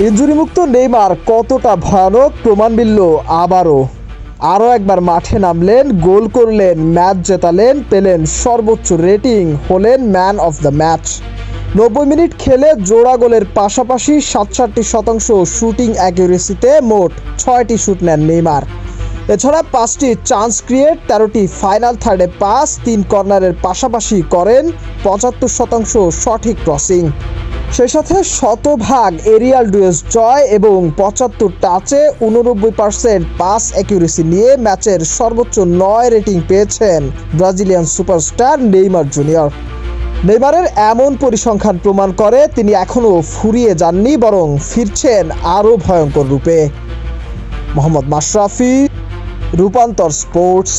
ইনজুরিমুক্ত Neymar কতটা ভয়ানক প্রমাণ মিলল আরও একবার মাঠে নামলেন, গোল করলেন, ম্যাচ জেতালেন, পেলেন সর্বোচ্চ রেটিং, হলেন man of the match. 90 minute খেলে জোড়া গোলের পাশাপাশি 67% শুটিং অ্যাকুরেসিতে মোট 6টি শুট নেন নেইমার। এছাড়া 5টি চান্স ক্রিয়েট, 13টি ফাইনাল থার্ডে পাস, 3 কর্নারের পাশাপাশি করেন 75% সঠিক ক্রসিং। সেই সাথে শতভাগ এরিয়াল ডুয়েলস জয় এবং 75 টাচে 89% পাস অ্যাকুরেসি নিয়ে ম্যাচের সর্বোচ্চ 9 রেটিং পেয়েছেন ব্রাজিলিয়ান সুপারস্টার নেইমার জুনিয়র। নেইমারের এমন পরিসংখ্যান প্রমাণ করে তিনি এখনও ফুরিয়ে যাননি, বরং ফিরছেন আরও ভয়ঙ্কর রূপে। মোহাম্মদ মাশরাফি, রূপান্তর স্পোর্টস।